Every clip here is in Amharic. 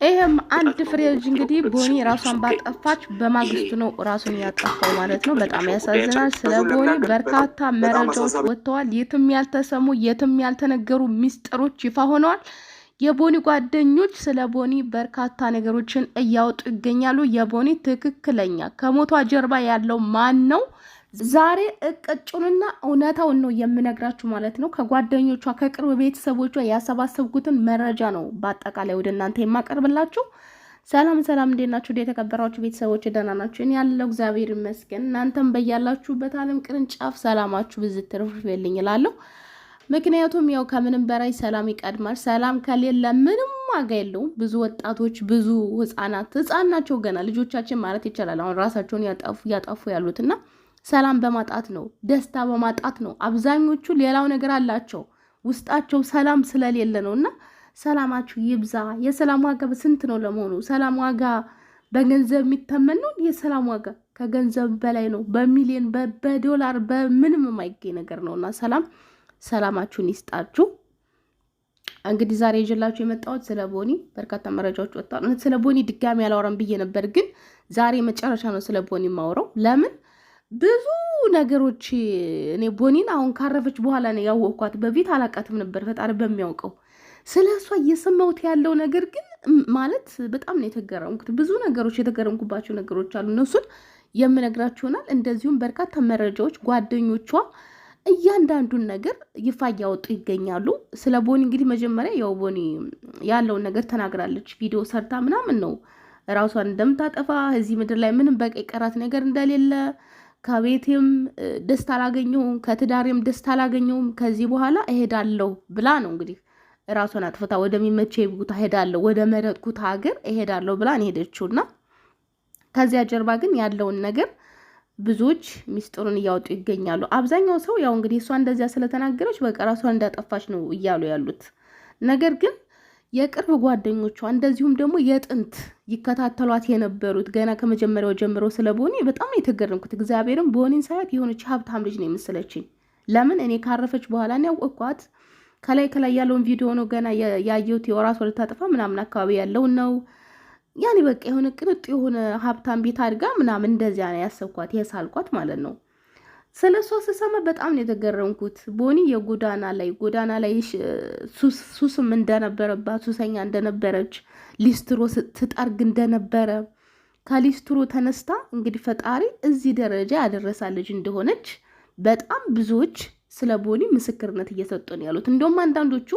ይሄም አንድ ፍሬ ልጅ እንግዲህ ቦኒ ራሷን ባጠፋች በማግስቱ ነው ራሱን ያጠፋው ማለት ነው። በጣም ያሳዝናል። ስለ ቦኒ በርካታ መረጃዎች ወጥተዋል። የትም ያልተሰሙ የትም ያልተነገሩ ሚስጥሮች ይፋ ሆነዋል። የቦኒ ጓደኞች ስለ ቦኒ በርካታ ነገሮችን እያወጡ ይገኛሉ። የቦኒ ትክክለኛ ከሞቷ ጀርባ ያለው ማን ነው? ዛሬ እቅጩንና እውነታውን ነው የምነግራችሁ ማለት ነው። ከጓደኞቿ ከቅርብ ቤተሰቦቿ ያሰባሰብኩትን መረጃ ነው በአጠቃላይ ወደ እናንተ የማቀርብላችሁ። ሰላም ሰላም፣ እንዴት ናችሁ? የተከበራችሁ ቤተሰቦች ደህና ናችሁ? እኔ ያለው እግዚአብሔር ይመስገን። እናንተም በያላችሁበት ዓለም ቅርንጫፍ ሰላማችሁ ብዝት ትርፍ ይልኝ እላለሁ። ምክንያቱም ያው ከምንም በላይ ሰላም ይቀድማል። ሰላም ከሌለ ምንም ዋጋ የለውም። ብዙ ወጣቶች ብዙ ህፃን ናቸው ገና ልጆቻችን ማለት ይቻላል አሁን ራሳቸውን ያጠፉ ያሉትና ሰላም በማጣት ነው፣ ደስታ በማጣት ነው። አብዛኞቹ ሌላው ነገር አላቸው ውስጣቸው ሰላም ስለሌለ ነውና ሰላማችሁ ይብዛ። የሰላም ዋጋ በስንት ነው ለመሆኑ? ሰላም ዋጋ በገንዘብ የሚተመን ነው? የሰላም ዋጋ ከገንዘብ በላይ ነው። በሚሊዮን በዶላር በምንም የማይገኝ ነገር ነውና ሰላማችሁን ይስጣችሁ። እንግዲህ ዛሬ ይዤላችሁ የመጣሁት ስለ ቦኒ በርካታ መረጃዎች ወጥተዋል። ስለ ቦኒ ድጋሚ ያላወራም ብዬ ነበር፣ ግን ዛሬ መጨረሻ ነው ስለ ቦኒ የማወራው። ለምን ብዙ ነገሮች እኔ ቦኒን አሁን ካረፈች በኋላ ነው ያወቅኳት። በፊት አላውቃትም ነበር፣ ፈጣሪ በሚያውቀው። ስለ እሷ እየሰማሁት ያለው ነገር ግን ማለት በጣም ነው የተገረምኩት። ብዙ ነገሮች የተገረምኩባቸው ነገሮች አሉ፣ እነሱን የምነግራችሁናል። እንደዚሁም በርካታ መረጃዎች ጓደኞቿ እያንዳንዱን ነገር ይፋ እያወጡ ይገኛሉ። ስለ ቦኒ እንግዲህ መጀመሪያ ያው ቦኒ ያለውን ነገር ተናግራለች። ቪዲዮ ሰርታ ምናምን ነው ራሷን እንደምታጠፋ፣ እዚህ ምድር ላይ ምንም በቃ የቀራት ነገር እንደሌለ፣ ከቤቴም ደስታ አላገኘሁም፣ ከትዳሬም ደስታ አላገኘሁም፣ ከዚህ በኋላ እሄዳለሁ ብላ ነው እንግዲህ ራሷን አጥፍታ ወደሚመቼ ቦታ እሄዳለሁ፣ ወደ መረጥኩት ሀገር እሄዳለሁ ብላ ነው ሄደችውና ከዚያ ጀርባ ግን ያለውን ነገር ብዙዎች ሚስጥሩን እያወጡ ይገኛሉ። አብዛኛው ሰው ያው እንግዲህ እሷ እንደዚያ ስለተናገረች በቃ ራሷን እንዳጠፋች ነው እያሉ ያሉት። ነገር ግን የቅርብ ጓደኞቿ እንደዚሁም ደግሞ የጥንት ይከታተሏት የነበሩት ገና ከመጀመሪያው ጀምሮ ስለ ቦኒ በጣም የተገረምኩት። እግዚአብሔርም ቦኒን ሳያት የሆነች ሀብታም ልጅ ነው የመሰለችኝ። ለምን እኔ ካረፈች በኋላ ነው ያወቅኳት። ከላይ ያለውን ቪዲዮ ነው ገና ያየሁት። የራሷ ልታጠፋ ምናምን አካባቢ ያለው ነው ያኔ በቃ የሆነ ቅንጡ የሆነ ሀብታም ቤት አድጋ ምናምን እንደዚያ ነው ያሰብኳት የሳልኳት ማለት ነው። ስለሷ ስሰማ በጣም ነው የተገረምኩት። ቦኒ የጎዳና ላይ ሱስም እንደነበረባት፣ ሱሰኛ እንደነበረች፣ ሊስትሮ ትጠርግ እንደነበረ፣ ከሊስትሮ ተነስታ እንግዲህ ፈጣሪ እዚህ ደረጃ ያደረሳለች እንደሆነች በጣም ብዙዎች ስለ ቦኒ ምስክርነት እየሰጡ ነው ያሉት። እንደውም አንዳንዶቹ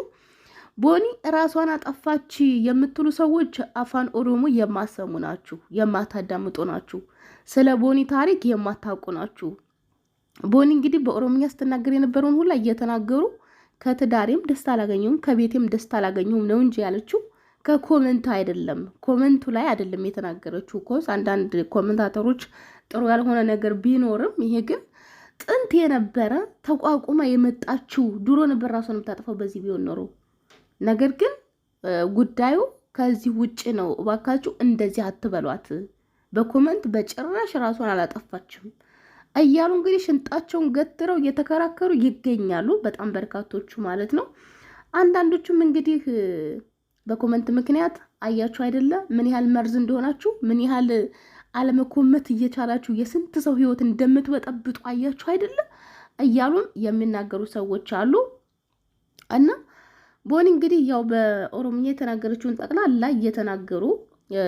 ቦኒ ራሷን አጠፋች የምትሉ ሰዎች አፋን ኦሮሞ የማሰሙ ናችሁ፣ የማታዳምጡ ናችሁ፣ ስለ ቦኒ ታሪክ የማታውቁ ናችሁ። ቦኒ እንግዲህ በኦሮምኛ ስትናገር የነበረውን ሁላ እየተናገሩ ከትዳሬም ደስታ አላገኘሁም ከቤቴም ደስታ አላገኘሁም ነው እንጂ ያለችው ከኮመንት አይደለም፣ ኮመንቱ ላይ አይደለም የተናገረችው። ኮስ አንዳንድ ኮመንታተሮች ጥሩ ያልሆነ ነገር ቢኖርም ይሄ ግን ጥንት የነበረ ተቋቁማ የመጣችው ድሮ ነበር ራሷን የምታጠፋው በዚህ ቢሆን ኖሮ። ነገር ግን ጉዳዩ ከዚህ ውጭ ነው። እባካችሁ እንደዚህ አትበሏት፣ በኮመንት በጭራሽ ራሷን አላጠፋችም እያሉ እንግዲህ ሽንጣቸውን ገትረው እየተከራከሩ ይገኛሉ። በጣም በርካቶቹ ማለት ነው። አንዳንዶቹም እንግዲህ በኮመንት ምክንያት አያችሁ አይደለ ምን ያህል መርዝ እንደሆናችሁ፣ ምን ያህል አለመኮመት እየቻላችሁ የስንት ሰው ህይወት እንደምትበጠብጡ አያችሁ አይደለ እያሉም የሚናገሩ ሰዎች አሉ። እና ቦኒ እንግዲህ ያው በኦሮምኛ የተናገረችውን ጠቅላላ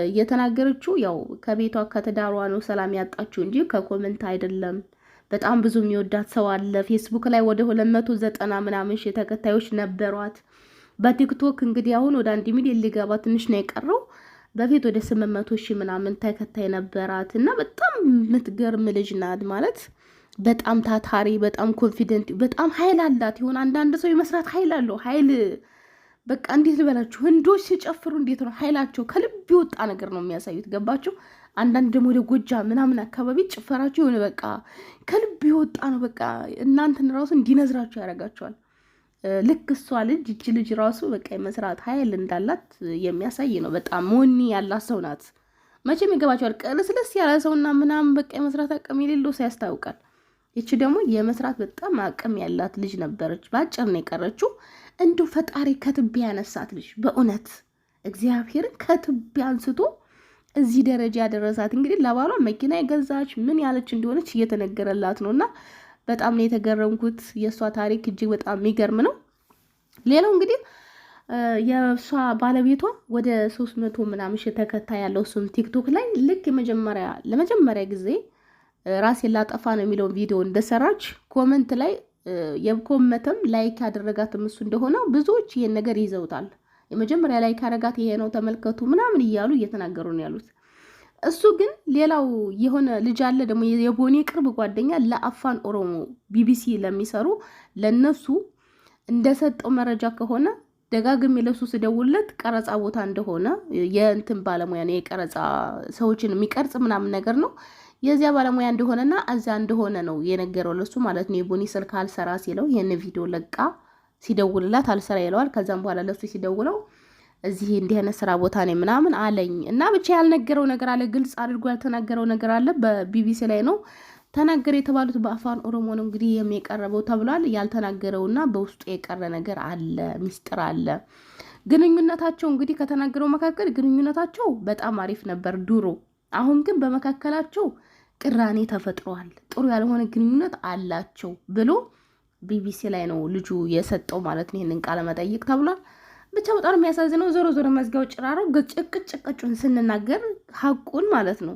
እየተናገረችው ያው ከቤቷ ከትዳሯ ነው ሰላም ያጣችው እንጂ ከኮመንት አይደለም። በጣም ብዙ የሚወዳት ሰው አለ። ፌስቡክ ላይ ወደ 290 ምናምን ሺህ ተከታዮች ነበሯት። በቲክቶክ እንግዲህ አሁን ወደ 1 ሚሊዮን ሊገባ ትንሽ ነው የቀረው። በፊት ወደ 800 ሺህ ምናምን ተከታይ ነበራት እና በጣም የምትገርም ልጅ ናት ማለት በጣም ታታሪ፣ በጣም ኮንፊደንት፣ በጣም ኃይል አላት። ይሁን አንዳንድ ሰው የመስራት ኃይል አለው። ኃይል በቃ እንዴት ልበላችሁ፣ ህንዶች ሲጨፍሩ እንዴት ነው ኃይላቸው ከልብ የወጣ ነገር ነው የሚያሳዩት። ገባችሁ? አንዳንድ ደግሞ ወደ ጎጃም ምናምን አካባቢ ጭፈራቸው የሆነ በቃ ከልብ የወጣ ነው። በቃ እናንተን ራሱ እንዲነዝራቸው ያደርጋቸዋል። ልክ እሷ እቺ ልጅ ራሱ በቃ የመስራት ኃይል እንዳላት የሚያሳይ ነው። በጣም ሞኒ ያላት ሰው ናት። መቼም ይገባቸዋል። ቀለስለስ ያለ ሰውና ምናምን በቃ የመስራት አቅም የሌለው ሰው ያስታውቃል። ይቺ ደግሞ የመስራት በጣም አቅም ያላት ልጅ ነበረች። ባጭር ነው የቀረችው። እንዶ ፈጣሪ ከትቢያ ያነሳት ልጅ በእውነት እግዚአብሔርን ከትቢያ አንስቶ እዚህ ደረጃ ያደረሳት እንግዲህ ለባሏ መኪና የገዛች ምን ያለች እንደሆነች እየተነገረላት ነውና በጣም ነው የተገረምኩት። የእሷ ታሪክ እጅግ በጣም የሚገርም ነው። ሌላው እንግዲህ የእሷ ባለቤቷ ወደ 300 ምናምን ሺህ ተከታይ ያለው እሱም ቲክቶክ ላይ ልክ ለመጀመሪያ ጊዜ ራሴን ላጠፋ ነው የሚለውን ቪዲዮ እንደሰራች ኮመንት ላይ የኮመተም ላይክ ያደረጋትም እሱ እንደሆነ ብዙዎች ይሄን ነገር ይዘውታል። የመጀመሪያ ላይክ ያደረጋት ይሄ ነው ተመልከቱ ምናምን እያሉ እየተናገሩ ነው ያሉት። እሱ ግን ሌላው የሆነ ልጅ አለ ደግሞ የቦኒ ቅርብ ጓደኛ ለአፋን ኦሮሞ ቢቢሲ ለሚሰሩ ለነሱ እንደሰጠው መረጃ ከሆነ ደጋግሜ ለሱ ስደውለት ቀረጻ ቦታ እንደሆነ የእንትን ባለሙያ ነው የቀረጻ ሰዎችን የሚቀርጽ ምናምን ነገር ነው የዚያ ባለሙያ እንደሆነና እዛ እንደሆነ ነው የነገረው ለሱ ማለት ነው። የቦኒ ስልክ አልሰራ ሲለው ይሄን ቪዲዮ ለቃ ሲደውልላት አልሰራ ይለዋል። ከዛም በኋላ ለሱ ሲደውለው እዚህ እንዲህ ስራ ቦታ ነው ምናምን አለኝ እና ብቻ ያልነገረው ነገር አለ፣ ግልጽ አድርጎ ያልተናገረው ነገር አለ። በቢቢሲ ላይ ነው ተናገረ የተባሉት በአፋን ኦሮሞ ነው እንግዲህ የሚቀርበው ተብሏል። ያልተናገረውና በውስጡ የቀረ ነገር አለ፣ ሚስጥር አለ። ግንኙነታቸው እንግዲህ ከተናገረው መካከል ግንኙነታቸው በጣም አሪፍ ነበር ድሮ። አሁን ግን በመካከላቸው ቅራኔ ተፈጥሯል፣ ጥሩ ያልሆነ ግንኙነት አላቸው ብሎ ቢቢሲ ላይ ነው ልጁ የሰጠው ማለት ነው ይሄንን ቃለ መጠይቅ ተብሏል። ብቻ በጣም የሚያሳዝነው ዞሮ ዞሮ መዝጋው ጭራሮ ጭቅጭቅጩን ስንናገር ሀቁን ማለት ነው።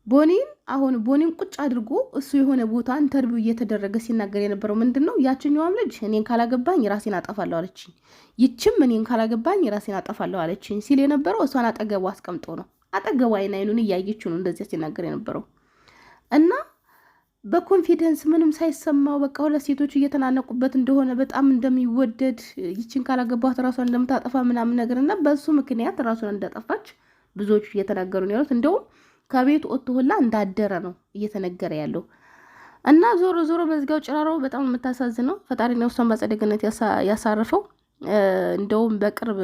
ቦኒን ቁጭ አድርጎ እሱ የሆነ ቦታ ኢንተርቪው እየተደረገ ሲናገር የነበረው ምንድነው ያችኛዋም ልጅ እኔን ካላገባኝ ራሴን አጠፋለሁ አለችኝ፣ ይችም እኔን ካላገባኝ ራሴን አጠፋለሁ አለችኝ ሲል የነበረው እሷን አጠገቡ አስቀምጦ ነው። አጠገቡ አይኑን እያየችው ነው እንደዚያ ሲናገር የነበረው እና በኮንፊደንስ ምንም ሳይሰማው በቃ ሁለት ሴቶች እየተናነቁበት እንደሆነ በጣም እንደሚወደድ ይችን ካላገባት ራሷን እንደምታጠፋ ምናምን ነገር እና በሱ ምክንያት ራሷን እንዳጠፋች ብዙዎች እየተናገሩ ነው ያሉት። እንደውም ከቤት ወጥቶ ሁላ እንዳደረ ነው እየተነገረ ያለው እና ዞሮ ዞሮ መዝጋው ጭራሮ በጣም የምታሳዝነው ፈጣሪ ነው እሷን በጸደ ገነት ያሳርፈው። እንደውም በቅርብ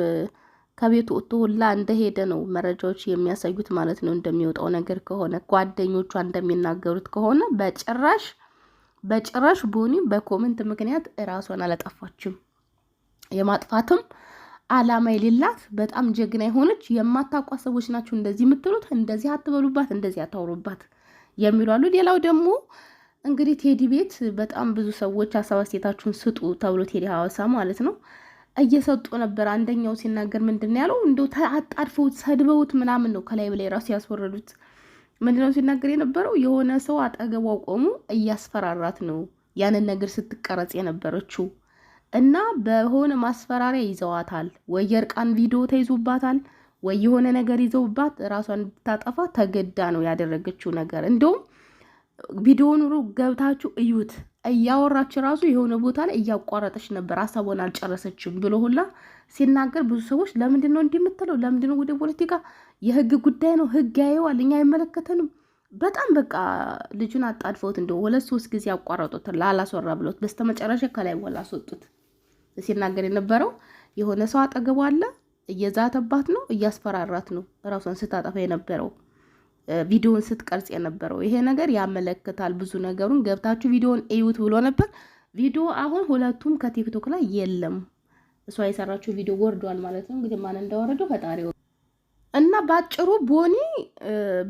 ከቤቱ ወጥቶ ሁላ እንደሄደ ነው መረጃዎች የሚያሳዩት ማለት ነው። እንደሚወጣው ነገር ከሆነ ጓደኞቿ እንደሚናገሩት ከሆነ በጭራሽ ቦኒ በኮመንት ምክንያት እራሷን አላጠፋችም። የማጥፋትም አላማ የሌላት በጣም ጀግና የሆነች የማታውቋት ሰዎች ናቸው እንደዚህ የምትሉት፣ እንደዚህ አትበሉባት፣ እንደዚህ አታውሩባት የሚሉ አሉ። ሌላው ደግሞ እንግዲህ ቴዲ ቤት በጣም ብዙ ሰዎች ሀሳብ አስተያየታችሁን ስጡ ተብሎ ቴዲ ሀዋሳ ማለት ነው እየሰጡ ነበር። አንደኛው ሲናገር ምንድን ያለው እንደው አጣድፈውት ሰድበውት ምናምን ነው ከላይ በላይ ራሱ ያስወረዱት። ምንድነው ሲናገር የነበረው የሆነ ሰው አጠገቧ ቆሙ እያስፈራራት ነው ያንን ነገር ስትቀረጽ የነበረችው እና በሆነ ማስፈራሪያ ይዘዋታል። ወይ የእርቃን ቪዲዮ ተይዞባታል፣ ወይ የሆነ ነገር ይዘውባት ራሷን እንድታጠፋ ተገዳ ነው ያደረገችው ነገር። እንደውም ቪዲዮውን ገብታችሁ እዩት። እያወራች ራሱ የሆነ ቦታ ላይ እያቋረጠች ነበር፣ ሀሳቧን አልጨረሰችም ብሎ ሁላ ሲናገር ብዙ ሰዎች ለምንድን ነው እንዲህ የምትለው? ለምንድን ነው ወደ ፖለቲካ? የህግ ጉዳይ ነው፣ ህግ ያየዋል፣ እኛ አይመለከተንም። በጣም በቃ ልጁን አጣድፈውት እንደው 2-3 ጊዜ ያቋረጡት ላላስወራ ብሎት በስተመጨረሻ ከላይ ወላ አስወጡት። ሲናገር የነበረው የሆነ ሰው አጠገቧ አለ፣ እየዛተባት ነው፣ እያስፈራራት ነው ራሷን ስታጠፋ የነበረው ቪዲዮን ስትቀርጽ የነበረው። ይሄ ነገር ያመለክታል ብዙ ነገሩን። ገብታችሁ ቪዲዮን እዩት ብሎ ነበር። ቪዲዮ አሁን ሁለቱም ከቲክቶክ ላይ የለም። እሷ የሰራችው ቪዲዮ ወርዷል ማለት ነው። እንግዲህ ማን እንዳወረደው ፈጣሪ እና ባጭሩ ቦኒ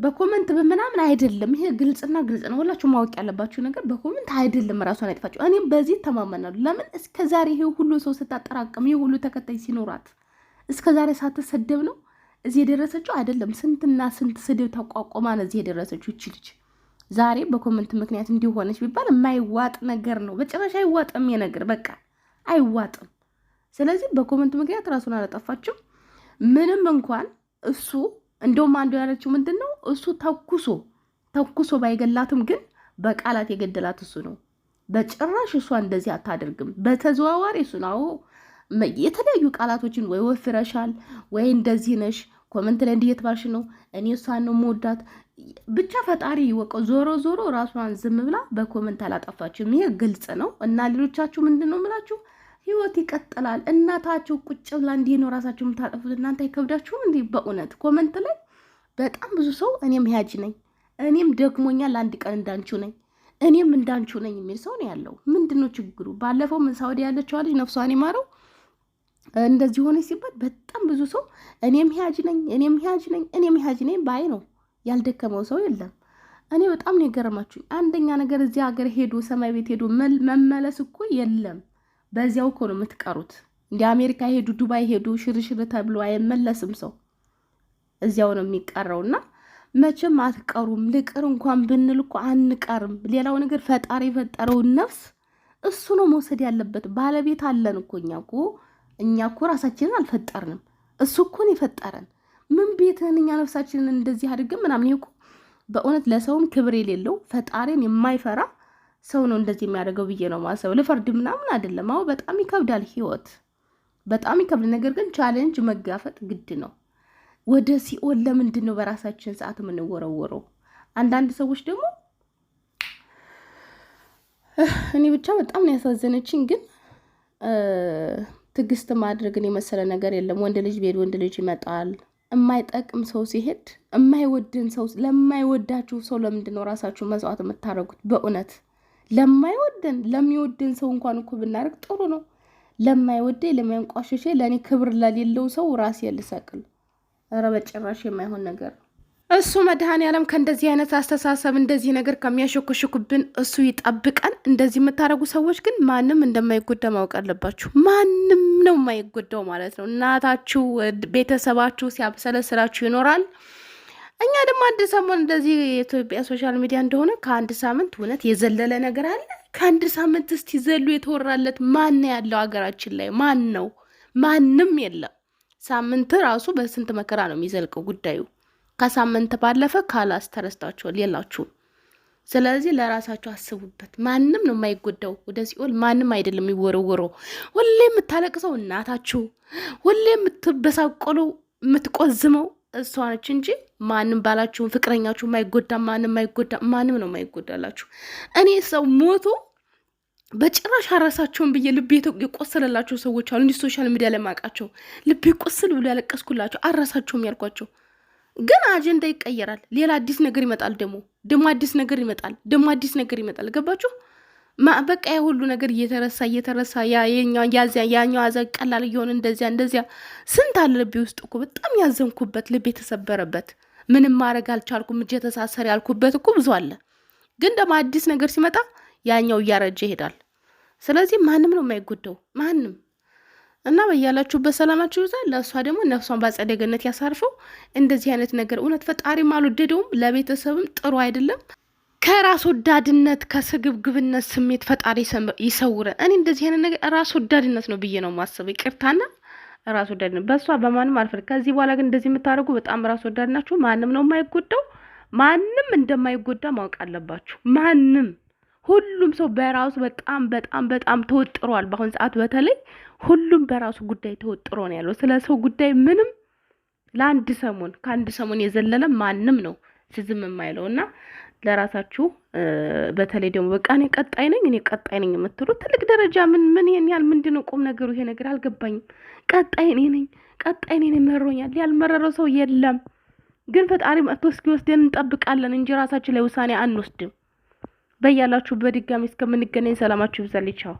በኮመንት በምናምን አይደለም። ይሄ ግልጽና ግልጽ ነው። ሁላችሁ ማወቅ ያለባችሁ ነገር በኮመንት አይደለም ራሷን አይጥፋችሁ። እኔም በዚህ ተማመናሉ። ለምን እስከዛሬ ይሄ ሁሉ ሰው ስታጠራቅም ይሄ ሁሉ ተከታይ ሲኖራት እስከዛሬ ሳትሰደብ ነው እዚህ የደረሰችው? አይደለም። ስንትና ስንት ስድብ ተቋቋማ ነው እዚህ የደረሰችው እቺ ልጅ። ዛሬ በኮመንት ምክንያት እንዲሆነች ቢባል የማይዋጥ ነገር ነው። በጭራሽ አይዋጥም። የነገር በቃ አይዋጥም። ስለዚህ በኮመንት ምክንያት ራሱን አላጠፋችም። ምንም እንኳን እሱ እንደውም አንዱ ያለችው ምንድን ነው እሱ ተኩሶ ባይገላትም ግን በቃላት የገደላት እሱ ነው። በጭራሽ እሷ እንደዚህ አታደርግም። በተዘዋዋሪ እሱ ነው የተለያዩ ቃላቶችን ወይ ወፍረሻል ወይ እንደዚህ ነሽ፣ ኮመንት ላይ እንዲህ የተባልሽ ነው፣ እኔ እሷን ነው የምወዳት ብቻ ፈጣሪ ይወቀው። ዞሮ ዞሮ ራሷን ዝም ብላ በኮመንት አላጠፋችም። ይሄ ግልጽ ነው። እና ሌሎቻችሁ ምንድን ነው የምላችሁ? ህይወት ይቀጥላል። እናታችሁ ቁጭ ብላ እንዲህ ነው ራሳችሁ የምታጠፉት። እናንተ አይከብዳችሁም እንዴ? በእውነት ኮመንት ላይ በጣም ብዙ ሰው እኔም ያጅ ነኝ፣ እኔም ደግሞኛል፣ አንድ ቀን እንዳንቺው ነኝ፣ እኔም እንዳንቺው ነኝ የሚል ሰው ነው ያለው። ምንድን ነው ችግሩ? ባለፈው ምን ሳውዲ ያለችው ልጅ ነፍሷን ይማረው እንደዚህ ሆነ ሲባል በጣም ብዙ ሰው እኔም ሂያጅ ነኝ ባይ ነው። ያልደከመው ሰው የለም። እኔ በጣም ነው የገረማችሁኝ። አንደኛ ነገር እዚህ ሀገር ሄዱ ሰማይ ቤት ሄዱ መመለስ እኮ የለም። በዚያው እኮ ነው የምትቀሩት። እንደ አሜሪካ ሄዱ ዱባይ ሄዱ ሽርሽር ተብሎ አይመለስም ሰው እዚያው ነው የሚቀረውና መቼም አትቀሩም። ልቅር እንኳን ብንል እኮ አንቀርም። ሌላው ነገር ፈጣሪ የፈጠረውን ነፍስ እሱ ነው መውሰድ ያለበት። ባለቤት አለን እኮ እኛ እኮ ራሳችንን አልፈጠርንም። እሱ እኮ ነው የፈጠረን። ምን ቤትህን እኛ ነፍሳችንን እንደዚህ አድርገን ምናምን እኮ በእውነት ለሰውም ክብር የሌለው ፈጣሪን የማይፈራ ሰው ነው እንደዚህ የሚያደርገው ብዬ ነው ማሰብ። ልፈርድ ምናምን አይደለም። አዎ በጣም ይከብዳል ህይወት፣ በጣም ይከብዳል። ነገር ግን ቻሌንጅ መጋፈጥ ግድ ነው። ወደ ሲኦል ለምንድን ነው በራሳችን ሰዓት የምንወረወረው? አንዳንድ ሰዎች ደግሞ እኔ ብቻ በጣም ነው ያሳዘነችኝ። ግን ትዕግስት ማድረግን የመሰለ ነገር የለም። ወንድ ልጅ ቤት ወንድ ልጅ ይመጣል። የማይጠቅም ሰው ሲሄድ የማይወድን ሰው ለማይወዳችሁ ሰው ለምንድን ነው ራሳችሁ መስዋዕት የምታደርጉት? በእውነት ለሚወድን ሰው እንኳን እኮ ብናደርግ ጥሩ ነው። ለማይወደኝ ለማይንቋሽሽ ለእኔ ክብር ለሌለው ሰው ራሴ ልሰቅል? ኧረ በጭራሽ የማይሆን ነገር ነው። እሱ መድኃኔዓለም ከእንደዚህ አይነት አስተሳሰብ እንደዚህ ነገር ከሚያሸኩሽኩብን እሱ ይጠብቀን። እንደዚህ የምታደርጉ ሰዎች ግን ማንም እንደማይጎዳ ማወቅ አለባችሁ። ማንም ነው የማይጎዳው ማለት ነው። እናታችሁ ቤተሰባችሁ ሲያብሰለስላችሁ ይኖራል። እኛ ደግሞ አንድ ሰሞን እንደዚህ የኢትዮጵያ ሶሻል ሚዲያ እንደሆነ ከአንድ ሳምንት እውነት የዘለለ ነገር አለ። ከአንድ ሳምንት እስቲ ዘሎ የተወራለት ማን ያለው ሀገራችን ላይ? ማን ነው? ማንም የለም። ሳምንት ራሱ በስንት መከራ ነው የሚዘልቀው ጉዳዩ። ከሳምንት ባለፈ ካላስ ተረስታችኋል የላችሁም። ስለዚህ ለራሳችሁ አስቡበት። ማንም ነው የማይጎዳው። ወደ ሲኦል ማንም አይደለም የሚወረወረው። ሁሌ የምታለቅሰው እናታችሁ፣ ሁሌ የምትበሳቆለው የምትቆዝመው እሷ ነች እንጂ ማንም ባላችሁን ፍቅረኛችሁ የማይጎዳ ማንም ነው የማይጎዳላችሁ። እኔ ሰው ሞቶ በጭራሽ አራሳቸውን ብዬ ልቤ የቆሰለላቸው ሰዎች አሉ። እንዲህ ሶሻል ሚዲያ ላይ ማውቃቸው ልቤ ቆስል ብሎ ያለቀስኩላቸው አራሳቸውም ያልኳቸው። ግን አጀንዳ ይቀየራል። ሌላ አዲስ ነገር ይመጣል። ደግሞ አዲስ ነገር ይመጣል። ገባችሁ? በቃ ያ ሁሉ ነገር እየተረሳ ያኛው አዘ ቀላል እየሆነ እንደዚያ ስንት አለ ልቤ ውስጥ እኮ በጣም ያዘንኩበት፣ ልቤ የተሰበረበት፣ ምንም ማድረግ አልቻልኩም እጄ ተሳሰር ያልኩበት እኮ ብዙ አለ። ግን ደግሞ አዲስ ነገር ሲመጣ ያኛው እያረጀ ይሄዳል። ስለዚህ ማንም ነው የማይጎዳው ማንም። እና በያላችሁበት ሰላማችሁ ይብዛል። ለእሷ ደግሞ ነፍሷን በአጸደ ገነት ያሳርፈው። እንደዚህ አይነት ነገር እውነት ፈጣሪም አልወደደውም፣ ለቤተሰብም ጥሩ አይደለም። ከራስ ወዳድነት ከስግብግብነት ስሜት ፈጣሪ ይሰውረን። እኔ እንደዚህ አይነት ነገር ራስ ወዳድነት ነው ብዬ ነው ማሰብ። ይቅርታና ራስ ወዳድነት በእሷ በማንም አልፈል። ከዚህ በኋላ ግን እንደዚህ የምታደርጉ በጣም ራስ ወዳድ ናችሁ። ማንም ነው የማይጎዳው። ማንም እንደማይጎዳ ማወቅ አለባችሁ። ማንም ሁሉም ሰው በራሱ በጣም ተወጥሯል። በአሁን ሰዓት በተለይ ሁሉም በራሱ ጉዳይ ተወጥሮ ነው ያለው። ስለ ሰው ጉዳይ ምንም ከአንድ ሰሞን የዘለለ ማንም ነው ዝም የማይለውና ለራሳችሁ በተለይ ደግሞ በቃ እኔ ቀጣይ ነኝ የምትሉ ትልቅ ደረጃ ምን ይሄን ያህል ምንድነው ቁም ነገሩ? ይሄ ነገር አልገባኝም። ቀጣይ ነኝ መሮኛል። ያልመረረው ሰው የለም። ግን ፈጣሪ መጥቶ እስኪወስደን እንጠብቃለን እንጂ ራሳችን ላይ ውሳኔ አንወስድም። በያላችሁ በድጋሚ እስከምንገናኝ ሰላማችሁ ይብዛልኝ። ቻው።